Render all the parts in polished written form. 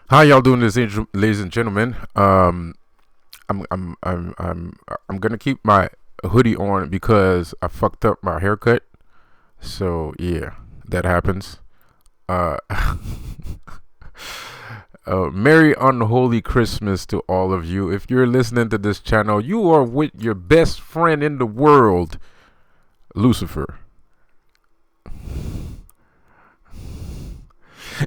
How y'all doing, this, ladies and gentlemen? I'm gonna keep my hoodie on because I fucked up my haircut. So yeah, that happens. Uh, Merry unholy Christmas to all of you. If you're listening to this channel, you are with your best friend in the world, Lucifer.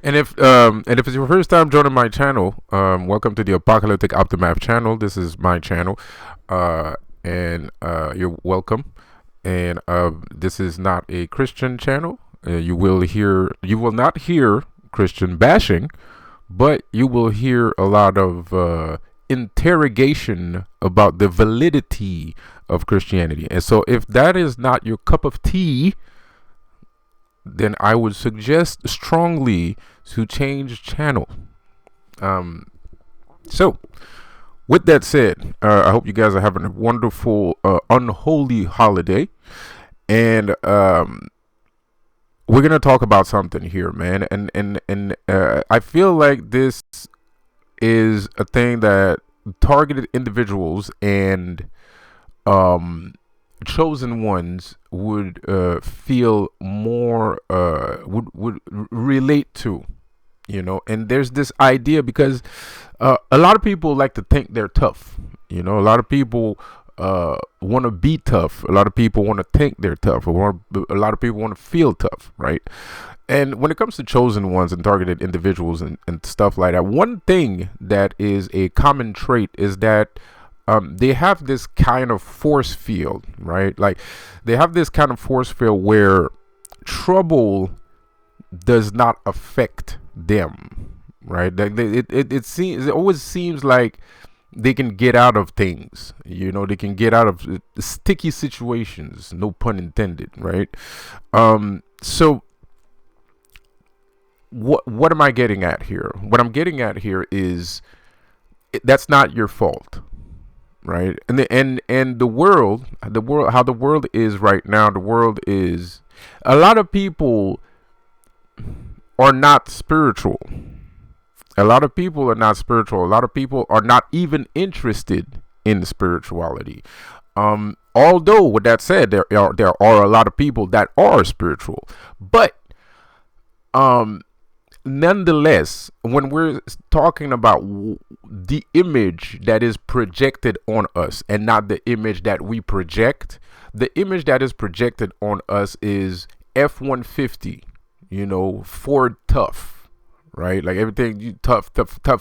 And if it's your first time joining my channel, welcome to the Apocalyptic Optimath channel. This is my channel, and you're welcome. And this is not a Christian channel. You will not hear Christian bashing, but you will hear a lot of interrogation about the validity of Christianity. And so, if that is not your cup of tea, then I would suggest strongly to change channel. Um, so, with that said, I hope you guys are having a wonderful, unholy holiday. And we're gonna talk about something here, man. And I feel like this is a thing that targeted individuals and chosen ones would feel more would relate to, and there's this idea because a lot of people like to think they're tough. A lot of people want to be tough. A lot of people want to think they're tough. A lot of people want to feel tough, right? And when it comes to chosen ones and targeted individuals and stuff like that, one thing that is a common trait is that they have this kind of force field, right? Like they have this kind of force field where trouble does not affect them, right? It always seems like they can get out of things. They can get out of sticky situations. No pun intended, right? So what am I getting at here? What I'm getting at here is that's not your fault, right? And the world, how the world is right now. The world is, a lot of people are not spiritual. A lot of people are not spiritual. A lot of people are not even interested in spirituality. Although, with that said, there are a lot of people that are spiritual, but nonetheless, when we're talking about the image that is projected on us and not the image that we project, the image that is projected on us is F-150, Ford tough, right? Like everything, you tough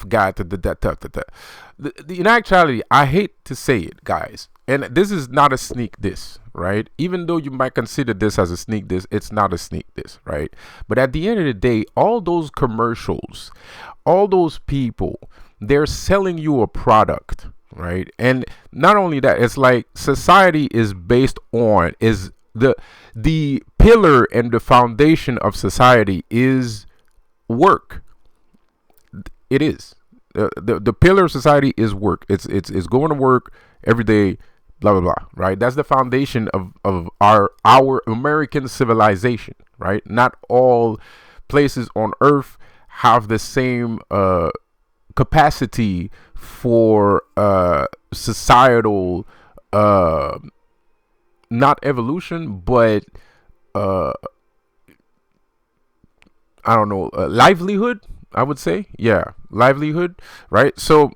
guy, tough. In actuality, I hate to say it, guys, and this is not a sneak diss, right? Even though you might consider this as a sneak diss, it's not a sneak diss, right? But at the end of the day, all those commercials, all those people, they're selling you a product, right? And not only that, it's like society is based on, is the pillar and the foundation of society is work. It is. The pillar of society is work. It's going to work every day, blah blah blah, right? That's the foundation of our American civilization, right? Not all places on earth have the same capacity for societal not evolution, but uh I don't know, livelihood, I would say. Yeah, livelihood, right? So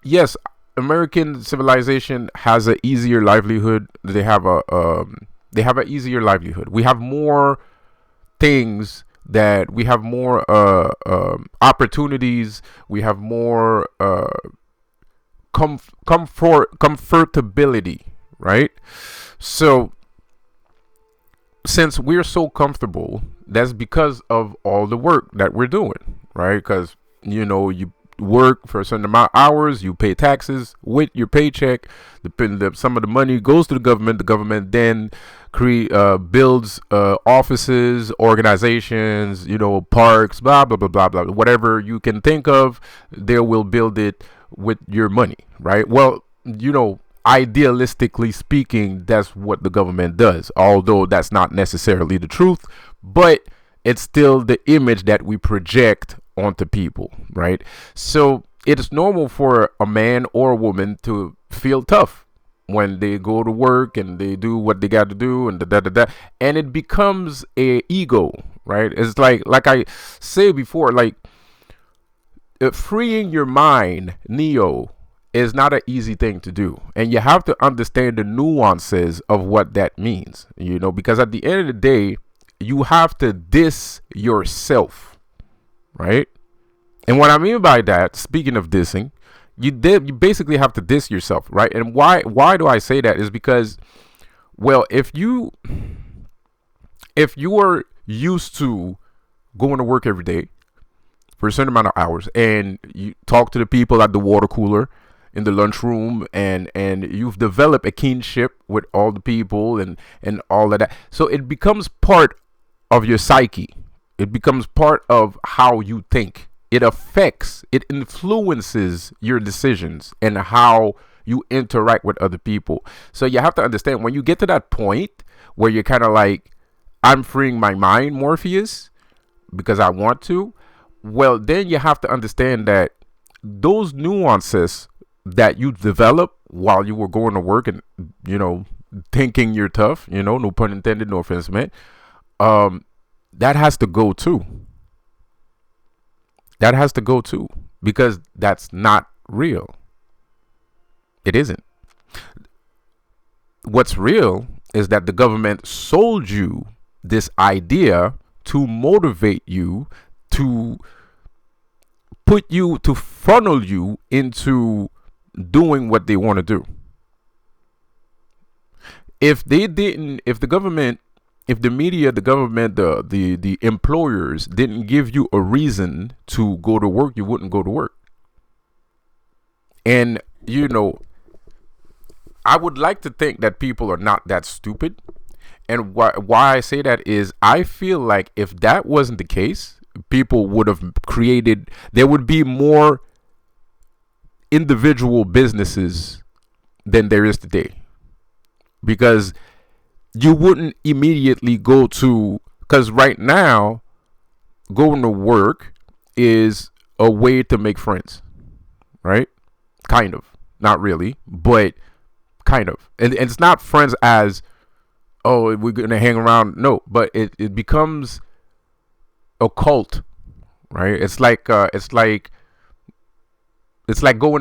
yes, American civilization has an easier livelihood. They have an easier livelihood. We have more things, that we have more opportunities. We have more comfortability, right? So since we're so comfortable, that's because of all the work that we're doing, right? Because you work for a certain amount of hours, you pay taxes with your paycheck. Some of the money goes to the government. The government then builds offices, organizations, parks, blah blah blah blah blah. Whatever you can think of, they will build it with your money, right? Well, idealistically speaking, that's what the government does, although that's not necessarily the truth, but it's still the image that we project onto people, right? So it's normal for a man or a woman to feel tough when they go to work and they do what they got to do and da da da, and it becomes a ego, right? It's like I say before, like freeing your mind, Neo, is not an easy thing to do, and you have to understand the nuances of what that means, because at the end of the day, you have to diss yourself, right? And what I mean by that, speaking of dissing, you basically have to diss yourself, right? And why do I say that is because, well, if you are used to going to work every day for a certain amount of hours, and you talk to the people at the water cooler, in the lunchroom, and you've developed a kinship with all the people and all of that, so it becomes part of your psyche. It becomes part of how you think. It influences your decisions and how you interact with other people. So you have to understand, when you get to that point where you're kind of like, I'm freeing my mind, Morpheus, because I want to, well, then you have to understand that those nuances that you develop while you were going to work and, thinking you're tough, no pun intended, no offense meant, that has to go too. That has to go too, because that's not real. It isn't. What's real is that the government sold you this idea to motivate you, to funnel you into doing what they want to do. If the media, the government, the employers didn't give you a reason to go to work, you wouldn't go to work. And, I would like to think that people are not that stupid. And why I say that is, I feel like if that wasn't the case, people would have there would be more individual businesses than there is today. Because you wouldn't immediately because right now, going to work is a way to make friends, right? Kind of. Not really, but kind of. And it's not friends as, oh, we're going to hang around. No, but it becomes a cult, right? It's like going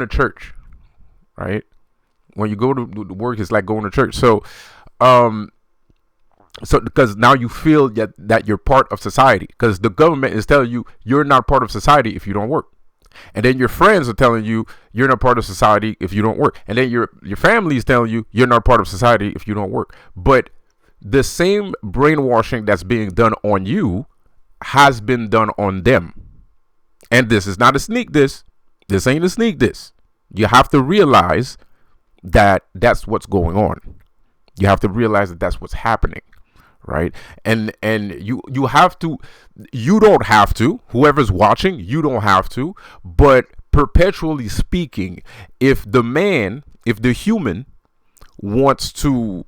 to church, right? When you go to work, it's like going to church. So because now you feel that you're part of society, because the government is telling you you're not part of society if you don't work. And then your friends are telling you you're not part of society if you don't work. And then your family is telling you you're not part of society if you don't work. But the same brainwashing that's being done on you has been done on them. And this is not a sneak diss. This ain't a sneak diss. You have to realize that that's what's going on. You have to realize that that's what's happening, right? And you don't have to, whoever's watching, you don't have to, but perpetually speaking, if the human wants to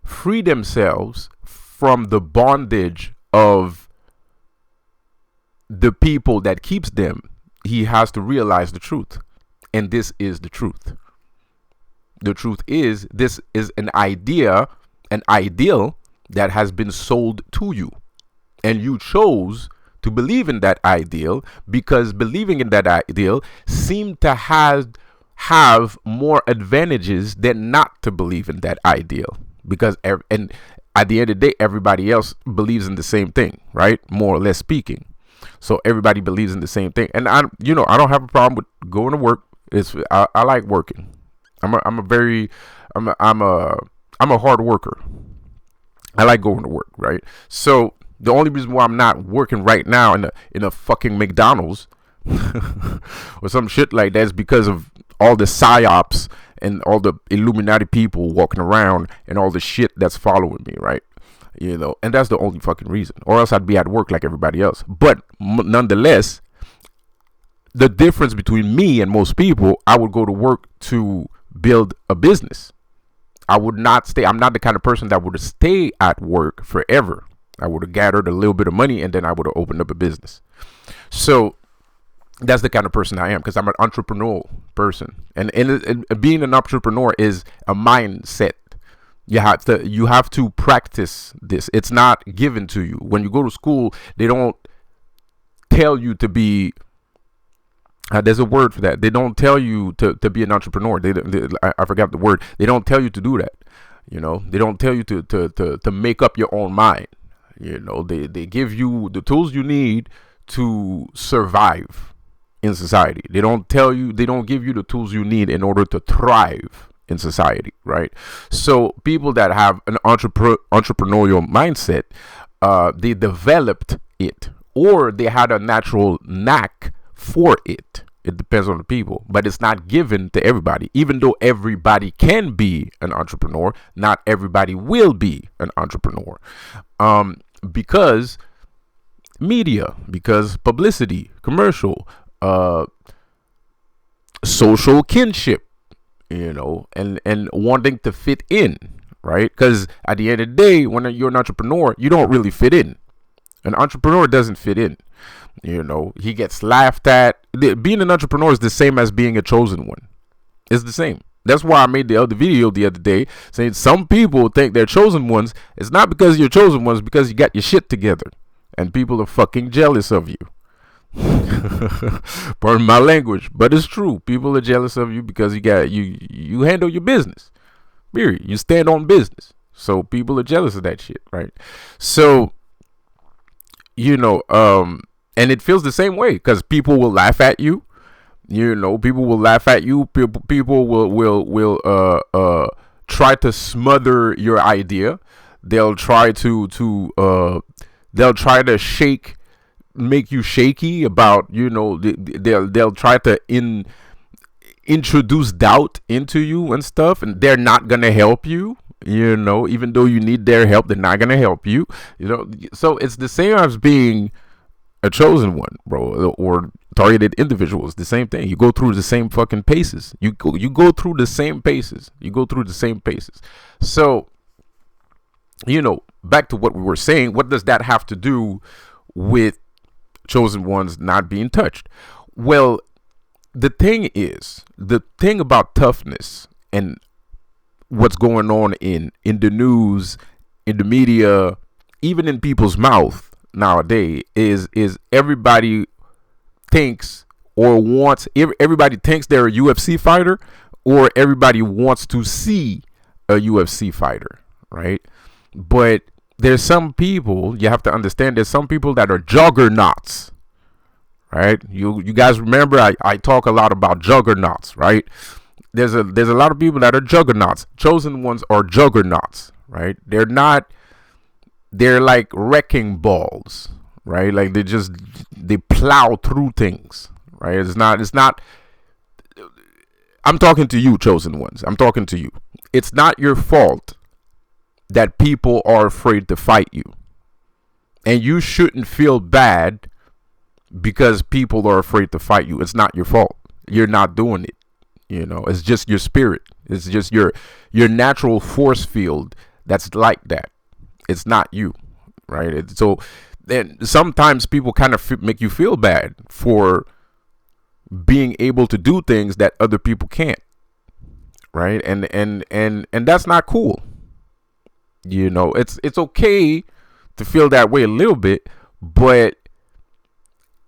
free themselves from the bondage of the people that keeps them, he has to realize the truth. And this is the truth. The truth is, this is an ideal that has been sold to you. And you chose to believe in that ideal because believing in that ideal seemed to have more advantages than not to believe in that ideal. Because and at the end of the day, everybody else believes in the same thing, right? More or less speaking. So everybody believes in the same thing. And I don't have a problem with going to work. I like working. I'm a hard worker. I like going to work, right? So the only reason why I'm not working right now in a fucking McDonald's or some shit like that is because of all the psyops and all the Illuminati people walking around and all the shit that's following me, right? And that's the only fucking reason. Or else I'd be at work like everybody else. But nonetheless, the difference between me and most people, I would go to work to build a business. I would not stay. I'm not the kind of person that would stay at work forever. I would have gathered a little bit of money and then I would have opened up a business. So That's the kind of person I am, because I'm an entrepreneurial person, and being an entrepreneur is a mindset. You have to practice this. It's not given to you. When you go to school, they don't tell you to be. There's a word for that. They don't tell you to be an entrepreneur. I forgot the word. They don't tell you to do that. They don't tell you to make up your own mind. They give you the tools you need to survive in society. They don't give you the tools you need in order to thrive in society, right? So people that have an entrepreneurial mindset, they developed it, or they had a natural knack for it. It depends on the people, but it's not given to everybody. Even though everybody can be an entrepreneur, not everybody will be an entrepreneur. Because media, because publicity, commercial, social kinship, and wanting to fit in, right? Because at the end of the day, when you're an entrepreneur, you don't really fit in. An entrepreneur doesn't fit in. He gets laughed at. Being an entrepreneur is the same as being a chosen one. It's the same. That's why I made the other video the other day saying some people think they're chosen ones. It's not because you're chosen ones, because you got your shit together. And people are fucking jealous of you. Pardon my language, but it's true. People are jealous of you because you handle your business. Period. You stand on business. So people are jealous of that shit, right? So, and it feels the same way, because people will laugh at you. People will laugh at you. People will try to smother your idea. They'll try to make you shaky about, they'll try to introduce doubt into you and stuff, and they're not gonna help you. Even though you need their help, they're not gonna help you. So it's the same as being a chosen one, bro, or targeted individuals. The same thing. You go through the same fucking paces. You go through the same paces. So, back to what we were saying. What does that have to do with chosen ones not being touched? Well, the thing about toughness and what's going on in the news, in the media, even in people's mouth nowadays is everybody thinks or wants. Everybody thinks they're a UFC fighter, or everybody wants to see a UFC fighter, right? But there's some people, you have to understand, there's some people that are juggernauts, right? You guys remember I talk a lot about juggernauts, right? There's a lot of people that are juggernauts. Chosen ones are juggernauts, right? They're like wrecking balls, right? Like they plow through things, right? It's not I'm talking to you, chosen ones. I'm talking to you. It's not your fault that people are afraid to fight you. And you shouldn't feel bad because people are afraid to fight you. It's not your fault. You're not doing it. It's just your spirit. It's just your natural force field that's like that. It's not you, right? So then sometimes people kind of make you feel bad for being able to do things that other people can't, right? And that's not cool. It's okay to feel that way a little bit, but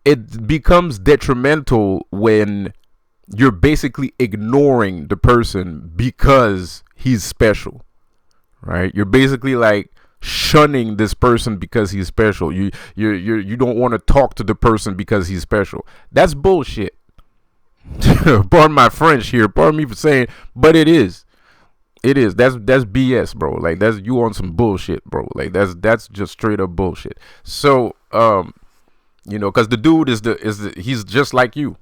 it becomes detrimental when you're basically ignoring the person because he's special, right? You're basically like shunning this person because he's special. You don't want to talk to the person because he's special. That's bullshit. Pardon my French here. Pardon me for saying, but it is. That's BS, bro. Like that's you on some bullshit, bro. Like that's just straight up bullshit. So because the dude he's just like you.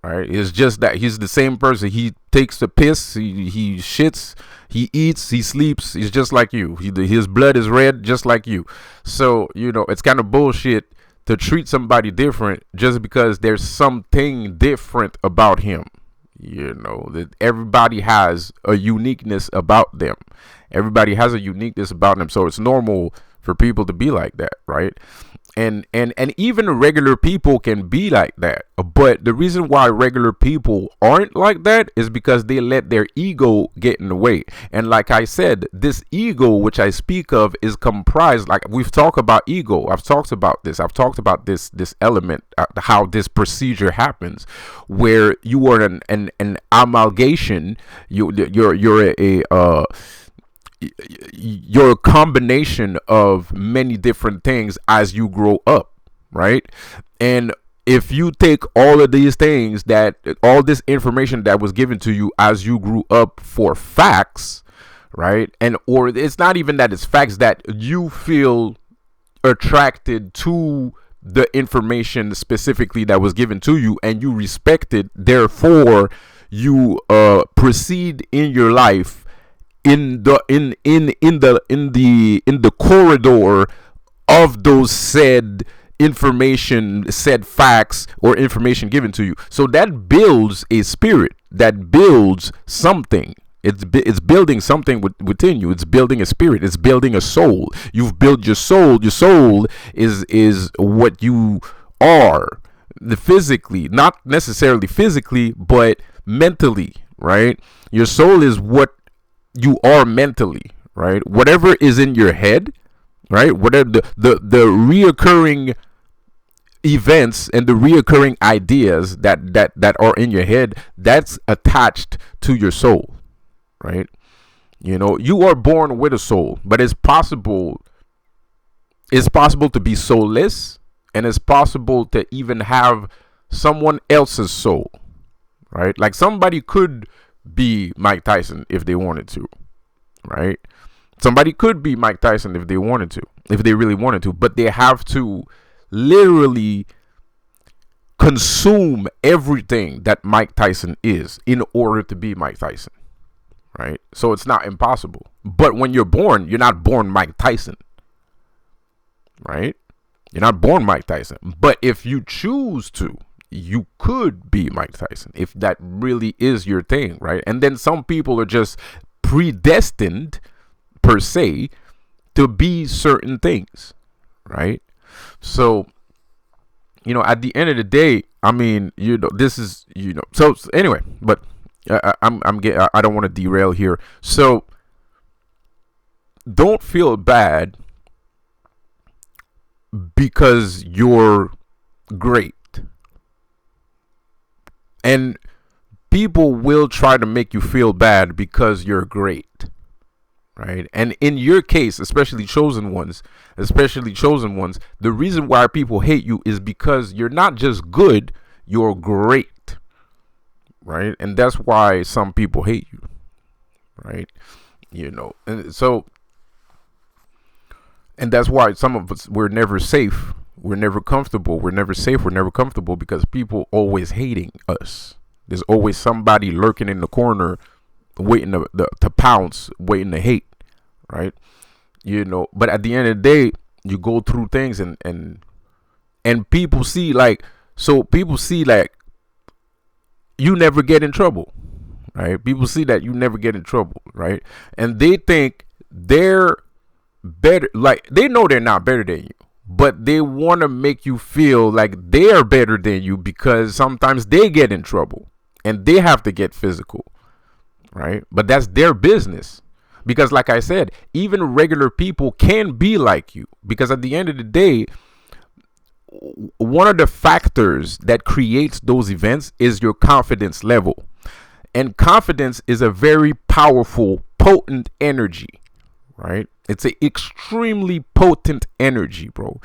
Right, it's just that he's the same person. He takes a piss, he shits, he eats, he sleeps. He's just like you. His blood is red, just like you. So it's kind of bullshit to treat somebody different just because there's something different about him. That everybody has a uniqueness about them. Everybody has a uniqueness about them. So it's normal for people to be like that, right? And even regular people can be like that. But the reason why regular people aren't like that is because they let their ego get in the way. And like I said, this ego which I speak of is comprised, like we've talked about ego, I've talked about this element, how this procedure happens, where you are an amalgamation, you're a combination of many different things as you grow up, right? And if you take all of these things, all this information that was given to you as you grew up for facts, right? Or it's not even that it's facts, that you feel attracted to the information specifically that was given to you and you respect it, therefore you proceed in your life in the corridor of those said information, said facts, or information given to you. So that builds a spirit, that builds something. It's building something within you. It's building a spirit. It's building a soul. You've built your soul. Your soul is what you are, physically, not necessarily physically, but mentally, right? Your soul is what you are mentally, right? Whatever is in your head, right? Whatever the reoccurring events and the reoccurring ideas that are in your head, that's attached to your soul, right? You are born with a soul, but it's possible to be soulless, and it's possible to even have someone else's soul, right? Like somebody could be Mike Tyson if they wanted to, right? Somebody could be Mike Tyson if they wanted to, if they really wanted to, but they have to literally consume everything that Mike Tyson is in order to be Mike Tyson, right? So it's not impossible. But when you're born, you're not born Mike Tyson, right? You're not born Mike Tyson. But if you choose to, you could be Mike Tyson if that really is your thing, right? And then some people are just predestined, per se, to be certain things, right? So, at the end of the day, I mean, this is, so anyway, but I don't want to derail here. So don't feel bad because you're great. And people will try to make you feel bad because you're great, right? And in your case, especially chosen ones, the reason why people hate you is because you're not just good, you're great, right? And that's why some people hate you, right? And that's why some of us, we're never safe. We're never comfortable. We're never safe. We're never comfortable because people always hating us. There's always somebody lurking in the corner, waiting to pounce, waiting to hate, right? But at the end of the day, you go through things and people see you never get in trouble, right? People see that you never get in trouble, right? And they think they're better, like they know they're not better than you, but they want to make you feel like they're better than you because sometimes they get in trouble and they have to get physical, right? But that's their business, because like I said, even regular people can be like you, because at the end of the day, one of the factors that creates those events is your confidence level. And confidence is a very powerful, potent energy, right? It's an extremely potent energy, bro.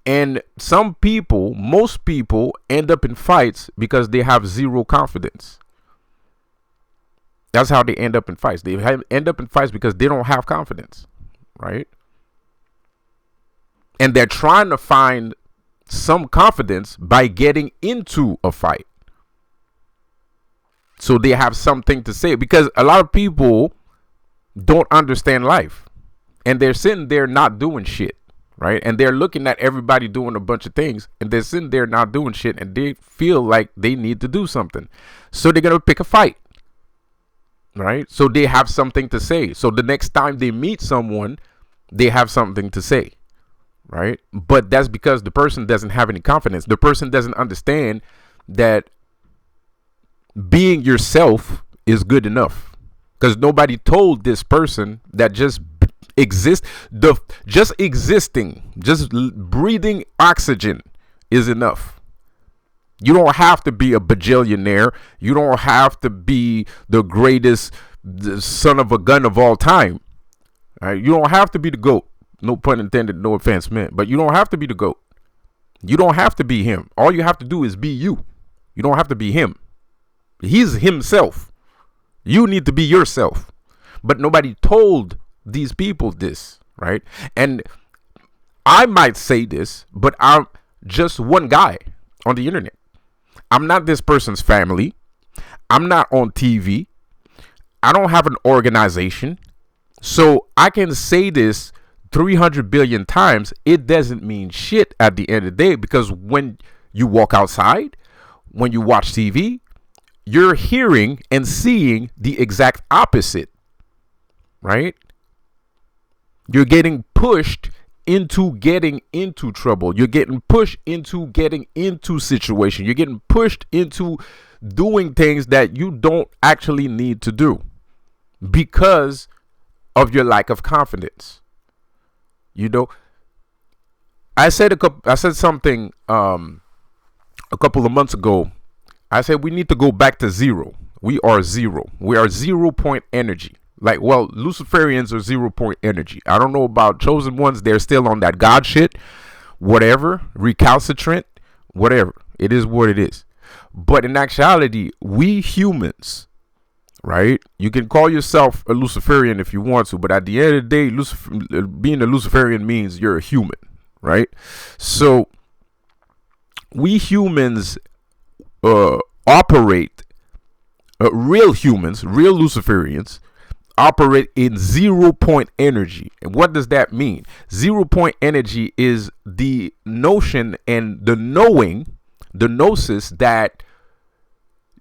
And most people end up in fights because they have zero confidence. That's how they end up in fights. They end up in fights because they don't have confidence, right? And they're trying to find some confidence by getting into a fight, so they have something to say, because a lot of people don't understand life and they're sitting there not doing shit, right? And they're looking at everybody doing a bunch of things and they're sitting there not doing shit, and they feel like they need to do something, so they're gonna pick a fight, right? So they have something to say, so the next time they meet someone, they have something to say, right? But that's because the person doesn't have any confidence. The person doesn't understand that being yourself is good enough, because nobody told this person that just existing, just breathing oxygen is enough. You don't have to be a bajillionaire. You don't have to be the greatest son of a gun of all time. All right? You don't have to be the GOAT. No pun intended, no offense meant. But you don't have to be the GOAT. You don't have to be him. All you have to do is be you. You don't have to be him. He's himself. You need to be yourself. But nobody told these people this, right? And I might say this, but I'm just one guy on the internet. I'm not this person's family. I'm not on TV. I don't have an organization. So I can say this 300 billion times. It doesn't mean shit at the end of the day, because when you walk outside, when you watch TV, you're hearing and seeing the exact opposite, right? You're getting pushed into getting into trouble. You're getting pushed into getting into situation. You're getting pushed into doing things that you don't actually need to do because of your lack of confidence. You know, I said something a couple of months ago. I said we need to go back to zero. We are zero. We are 0 point energy. Like, well, Luciferians are 0 point energy. I don't know about chosen ones. They're still on that God shit. Whatever. Recalcitrant. Whatever. It is what it is. But in actuality, we humans, right? You can call yourself a Luciferian if you want to. But at the end of the day, being a Luciferian means you're a human, right? So we humans operate, real humans, real Luciferians, operate in 0 point energy. And what does that mean? 0 point energy is the notion and the knowing, the gnosis that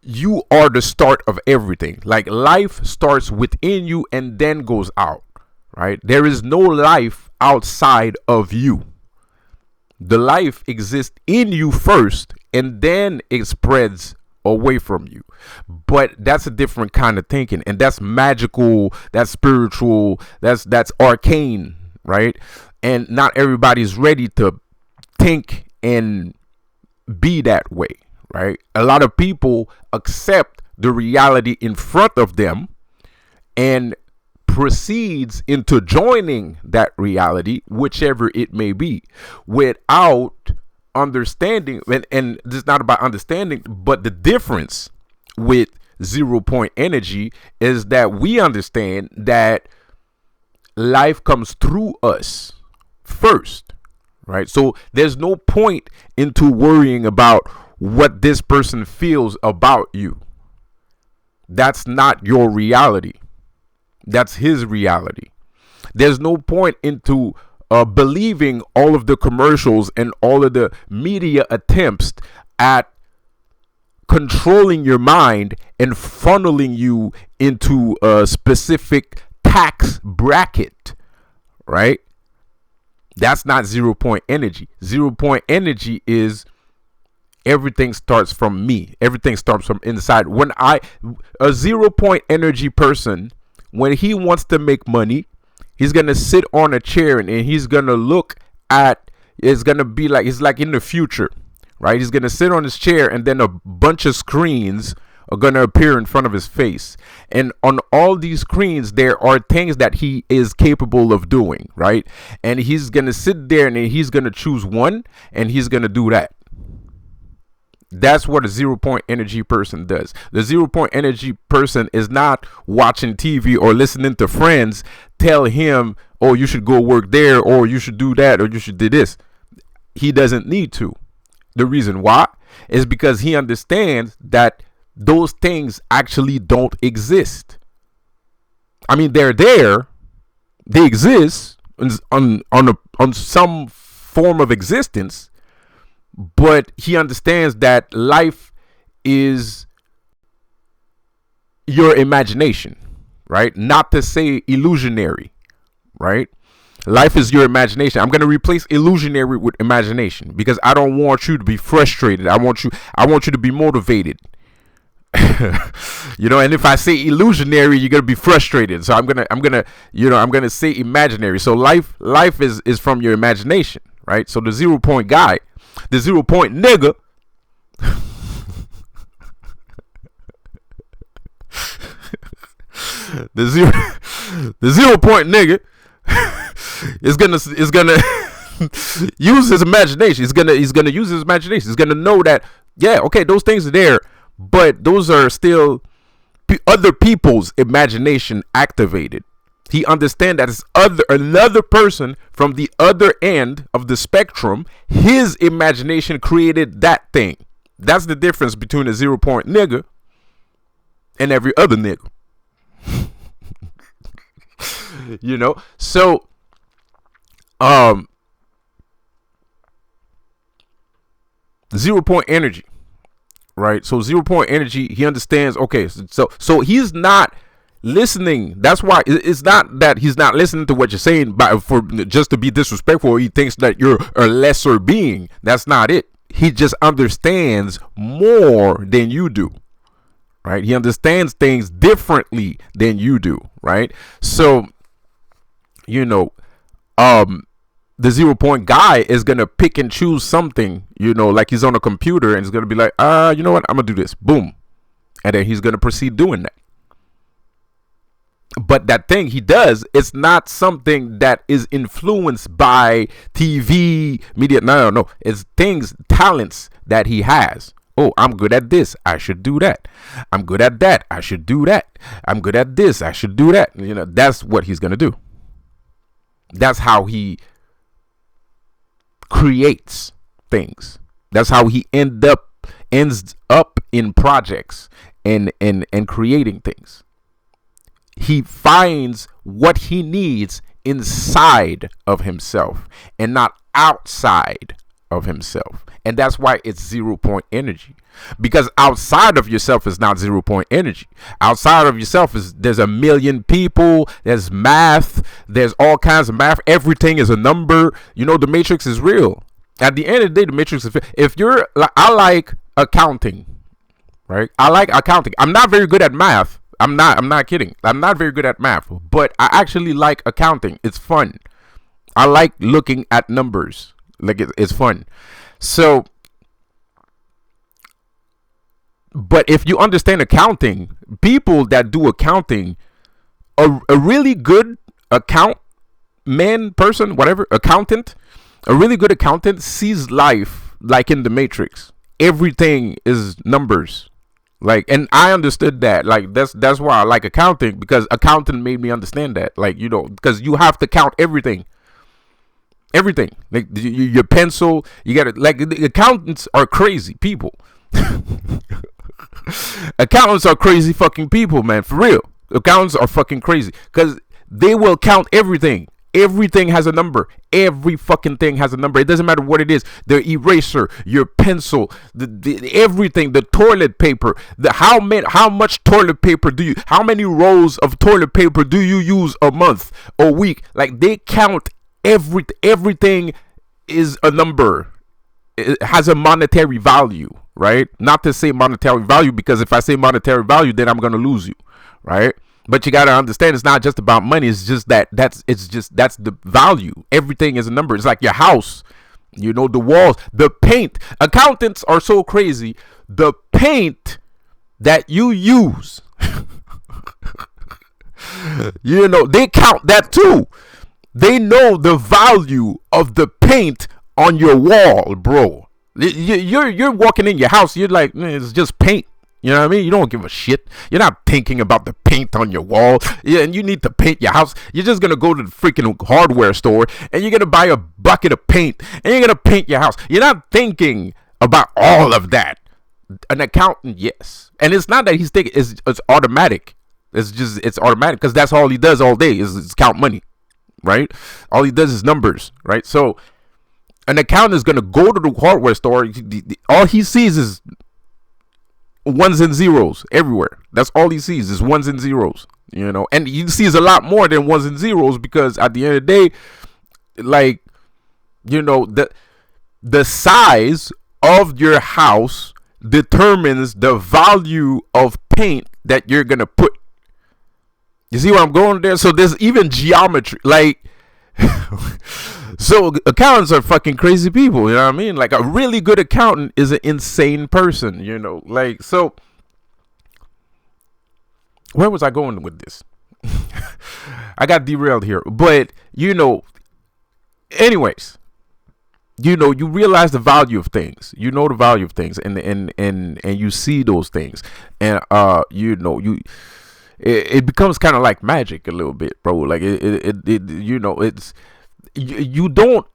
you are the start of everything. Like life starts within you and then goes out, right? There is no life outside of you. The life exists in you first, and then it spreads away from you. But that's a different kind of thinking, and that's magical, that's spiritual, that's arcane, right? And not everybody's ready to think and be that way, right? A lot of people accept the reality in front of them and proceeds into joining that reality, whichever it may be, without understanding. And this is not about understanding, but the difference with 0 point energy is that we understand that life comes through us first, right? So there's no point into worrying about what this person feels about you. That's not your reality. That's his reality. There's no point into believing all of the commercials and all of the media attempts at controlling your mind and funneling you into a specific tax bracket, right? That's not 0 point energy. 0 point energy is everything starts from me. Everything starts from inside. A 0 point energy person, when he wants to make money, he's going to sit on a chair and he's going to look at, it's going to be like, it's like in the future, right? He's going to sit on his chair and then a bunch of screens are going to appear in front of his face. And on all these screens, there are things that he is capable of doing, right? And he's going to sit there and he's going to choose one and he's going to do that. That's what a 0 point energy person does. The 0 point energy person is not watching TV or listening to friends tell him, oh, you should go work there, or you should do that, or you should do this. He doesn't need to. The reason why is because he understands that those things actually don't exist. I mean, they're there. They exist on some form of existence. But he understands that life is your imagination, right? Not to say illusionary, right? Life is your imagination. I'm gonna replace illusionary with imagination because I don't want you to be frustrated. I want you to be motivated. And if I say illusionary, you're gonna be frustrated. So I'm gonna say imaginary. So life is from your imagination, right? So the 0 point guy, the 0 point nigga, the zero the 0 point nigga is gonna use his imagination. He's gonna use his imagination. He's gonna know that, yeah, okay, those things are there, but those are still other people's imagination activated. He understands that it's another person from the other end of the spectrum. His imagination created that thing. That's the difference between a 0 point nigga and every other nigga. So 0 point energy, right? So 0 point energy, he understands, okay, so he's not listening. That's why it's not that he's not listening to what you're saying for just to be disrespectful, or he thinks that you're a lesser being. That's not it. He just understands more than you do, right? He understands things differently than you do, right? So the 0 point guy is gonna pick and choose something, like he's on a computer, and he's gonna be like, you know what, I'm gonna do this, boom, and then he's gonna proceed doing that. But that thing he does, it's not something that is influenced by TV media. No, it's talents that he has. Oh, I'm good at this, I should do that. I'm good at that, I should do that. I'm good at this, I should do that. That's what he's gonna do. That's how he creates things. That's how he ends up in projects and creating things. He finds what he needs inside of himself and not outside of himself. And that's why it's 0 point energy. Because outside of yourself is not 0 point energy. Outside of yourself there's a million people, there's math, there's all kinds of math. Everything is a number. The matrix is real. At the end of the day, the matrix is, if you're like, I like accounting, right? I like accounting. I'm not very good at math. I'm not kidding. I'm not very good at math, but I actually like accounting. It's fun. I like looking at numbers. Like it's fun. So, but if you understand accounting, people that do accounting, a really good accountant, a really good accountant sees life like in the matrix. Everything is numbers. And I understood that. That's why I like accounting, because accounting made me understand that. Because you have to count everything. Like your pencil, you gotta, the accountants are crazy people. Accountants are crazy fucking people, man, for real. Accountants are fucking crazy because they will count everything. Everything has a number. Every fucking thing has a number. It doesn't matter what it is. The eraser, your pencil, the everything, the toilet paper, how much toilet paper how many rolls of toilet paper do you use a month or week? They count everything is a number. It has a monetary value, right? Not to say monetary value, because if I say monetary value, then I'm gonna lose you, right? But you gotta understand, it's not just about money. It's just that's the value. Everything is a number. It's like your house, the walls, the paint. Accountants are so crazy. The paint that you use, they count that too. They know the value of the paint on your wall, bro. You're walking in your house, you're like, it's just paint. You know what I mean? You don't give a shit. You're not thinking about the paint on your wall. Yeah, and you need to paint your house. You're just going to go to the freaking hardware store and you're going to buy a bucket of paint and you're going to paint your house. You're not thinking about all of that. An accountant, yes. And it's not that he's thinking, it's automatic. It's automatic because that's all he does all day is count money, right? All he does is numbers, right? So an accountant is going to go to the hardware store. All he sees is ones and zeros everywhere. That's all he sees is ones and zeros, and he sees a lot more than ones and zeros, because at the end of the day, Like, the size of your house determines the value of paint that you're gonna put. You see where I'm going there? So there's even geometry. Like, so accountants are fucking crazy people. You know what I mean? Like, a really good accountant is an insane person. Like, so where was I going with this? I got derailed here. But, anyways, you realize the value of things. You know the value of things, and you see those things, and it becomes kind of like magic a little bit, bro. Like it's you don't.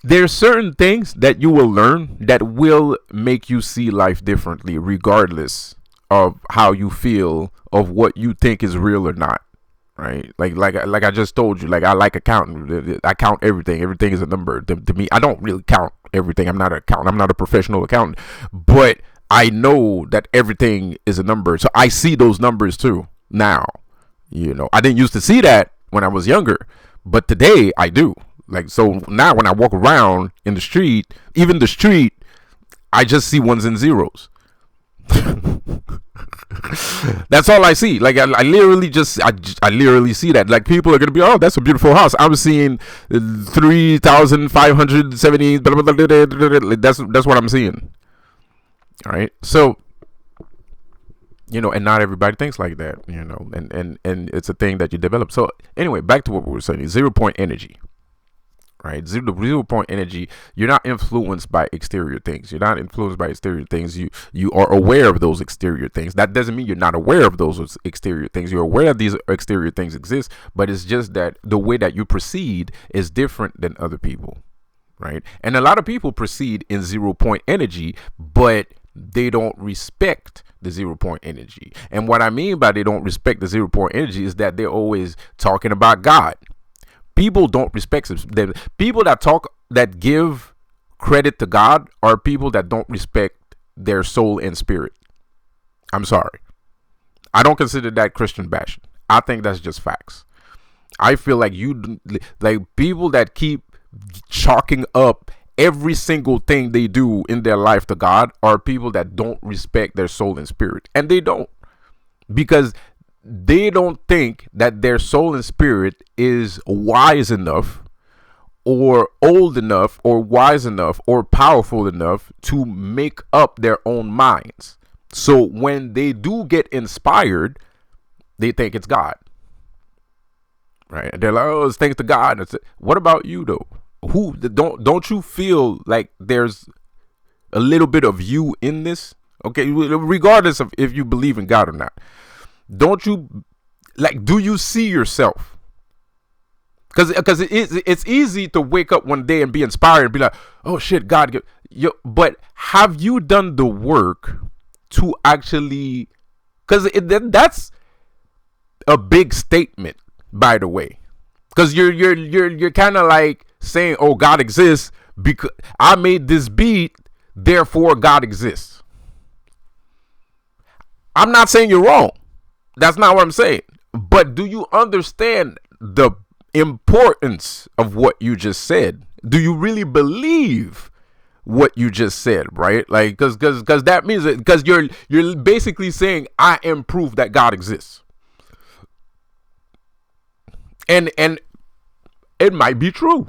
There's certain things that you will learn that will make you see life differently, regardless of how you feel of what you think is real or not. Right, like I just told you, like, I like accounting. I count everything. Everything is a number to me. I don't really count everything. I'm not an accountant. I'm not a professional accountant, but I know that everything is a number. So I see those numbers too now. I didn't used to see that when I was younger, but today I do. Like, so now when I walk around in the street, even the street, I just see ones and zeros. That's all I see. Like, I literally I literally see that. Like, people are gonna be, oh, that's a beautiful house. I'm seeing 3,570. That's what I'm seeing. All right. So, and not everybody thinks like that. And it's a thing that you develop. So anyway, back to what we were saying. 0 point energy. Right, 0 point energy. You're not influenced by exterior things. You are aware of those exterior things. That doesn't mean you're not aware of those exterior things. You're aware that these exterior things exist, but it's just that the way that you proceed is different than other people. Right, and a lot of people proceed in 0 point energy, but they don't respect the 0 point energy. And what I mean by they don't respect the 0 point energy is that they're always talking about God. People don't respect them. People that give credit to God are people that don't respect their soul and spirit. I'm sorry. I don't consider that Christian bashing. I think that's just facts. I feel like people that keep chalking up every single thing they do in their life to God are people that don't respect their soul and spirit. And they don't. Because they don't think that their soul and spirit is wise enough or old enough or wise enough or powerful enough to make up their own minds. So when they do get inspired, they think it's God. Right? They're like, oh, it's thanks to God. What about you though? Don't you feel like there's a little bit of you in this? Okay, regardless of if you believe in God or not. Don't you, like, do you see yourself? Because it's easy to wake up one day and be inspired and be like, oh shit, God. But have you done the work to actually, because that's a big statement, by the way. Because you're kind of like saying, oh, God exists because I made this beat, therefore God exists. I'm not saying you're wrong. That's not what I'm saying. But do you understand the importance of what you just said? Do you really believe what you just said, right? Like, because that means that, because you're basically saying I am proof that God exists. And it might be true.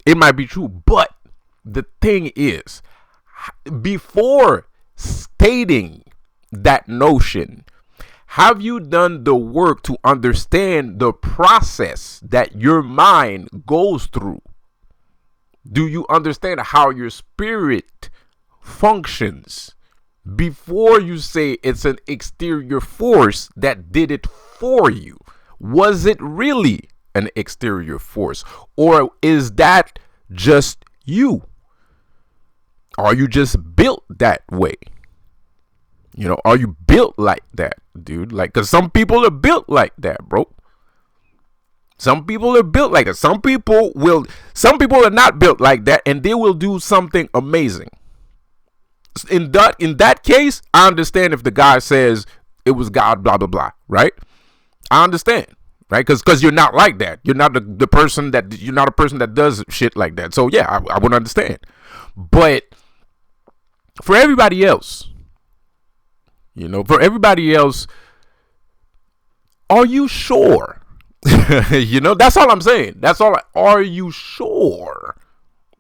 It might be true. But the thing is, before stating that notion, have you done the work to understand the process that your mind goes through? Do you understand how your spirit functions before you say it's an exterior force that did it for you? Was it really an exterior force, or is that just you? Are you just built that way? Are you built like that, dude? Like, because some people are built like that, bro. Some people are built like that. Some people are not built like that, and they will do something amazing. In that case, I understand if the guy says it was God, blah, blah, blah, right? I understand, right? Because you're not like that. You're not the person that you're not a person that does shit like that. So yeah, I would understand. But for everybody else, for everybody else, are you sure? That's all I'm saying. Are you sure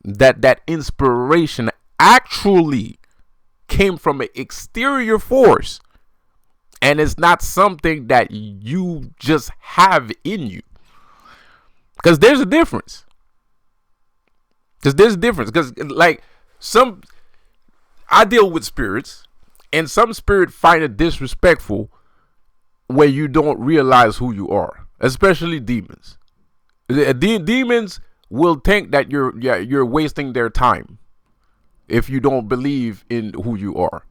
that inspiration actually came from an exterior force and it's not something that you just have in you? Because there's a difference. Because like I deal with spirits, and some spirit find it disrespectful where you don't realize who you are, especially demons. Demons will think that you're wasting their time if you don't believe in who you are.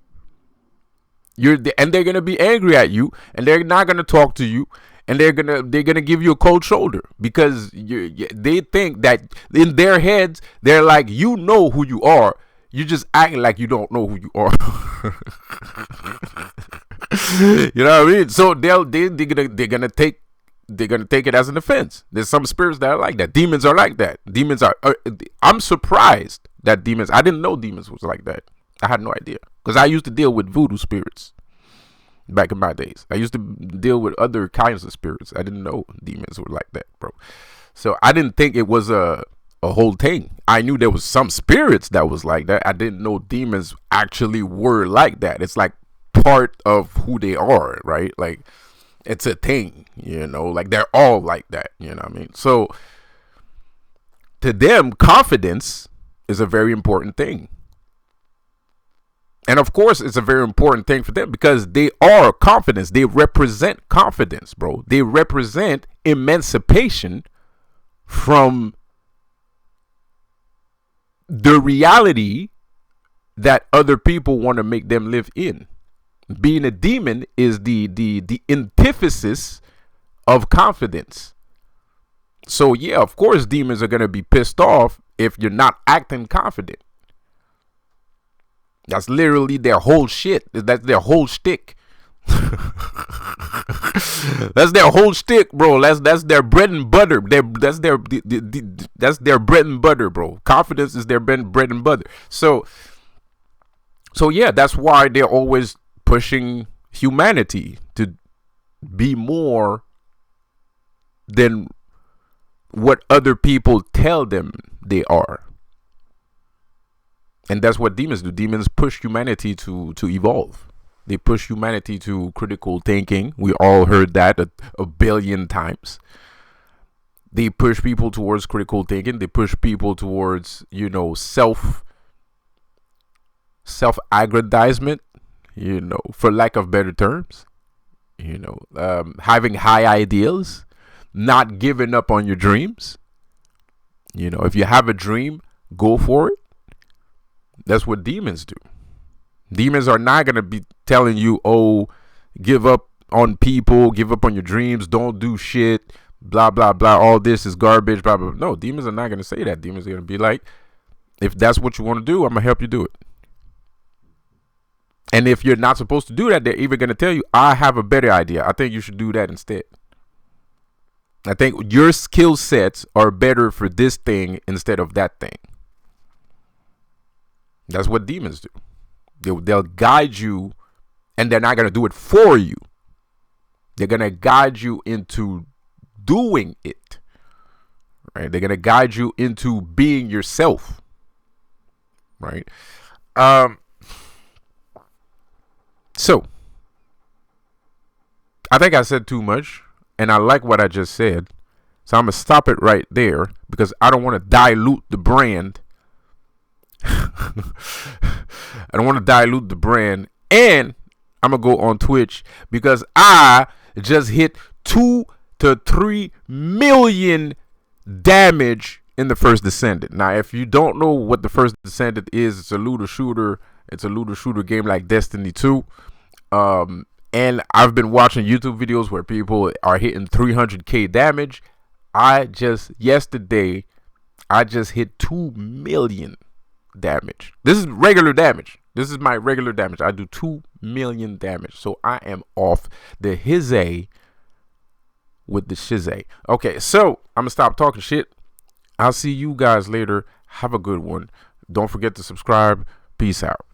And they're gonna be angry at you, and they're not gonna talk to you, and they're gonna give you a cold shoulder because they think that in their heads they're like, you know who you are. You just acting like you don't know who you are. You know what I mean? So they're gonna take it as an offense. There's some spirits that are like that. Demons are like that. I'm surprised that demons. I didn't know demons was like that. I had no idea, because I used to deal with voodoo spirits back in my days. I used to deal with other kinds of spirits. I didn't know demons were like that, bro. So I didn't think it was a whole thing. I knew there was some spirits that was like that. I didn't know demons actually were like that. It's like part of who they are, right? Like, it's a thing, like they're all like that, you know what I mean? So to them, confidence is a very important thing. And of course, it's a very important thing for them because they are confidence. They represent confidence, bro. They represent emancipation from the reality that other people want to make them live in. Being a demon is the antithesis of confidence. So yeah, of course, demons are going to be pissed off if you're not acting confident. That's literally their whole shit. That's their whole shtick. That's their whole shtick, bro. That's their bread and butter. That's their bread and butter, bro. Confidence is their bread and butter. So yeah, that's why they're always pushing humanity to be more than what other people tell them they are. And that's what demons do. Demons push humanity to evolve. They push humanity to critical thinking. We all heard that a billion times. They push people towards critical thinking. They push people towards, self-aggrandizement, for lack of better terms. Having high ideals, not giving up on your dreams. If you have a dream, go for it. That's what demons do. Demons are not going to be telling you, oh, give up on people, give up on your dreams, don't do shit, blah, blah, blah, all this is garbage, blah, blah, blah. No, demons are not going to say that. Demons are going to be like, if that's what you want to do, I'm going to help you do it. And if you're not supposed to do that, they're even going to tell you, I have a better idea. I think you should do that instead. I think your skill sets are better for this thing instead of that thing. That's what demons do. They'll guide you, and they're not going to do it for you. They're going to guide you into doing it. Right? They're going to guide you into being yourself. Right? So, I think I said too much, and I like what I just said. So I'm going to stop it right there because I don't want to dilute the brand. I don't want to dilute the brand, and I'm gonna go on Twitch because I just hit 2 to 3 million damage in the First Descendant. Now, if you don't know what the First Descendant is, it's a looter shooter. It's a looter shooter game like Destiny 2. And I've been watching YouTube videos where people are hitting 300k damage. Yesterday I just hit 2 million damage. This is regular damage. This is my regular damage. I do 2 million damage. So I am off the hizzy with the shizay. Okay, so I'm gonna stop talking shit. I'll see you guys later. Have a good one. Don't forget to subscribe. Peace out.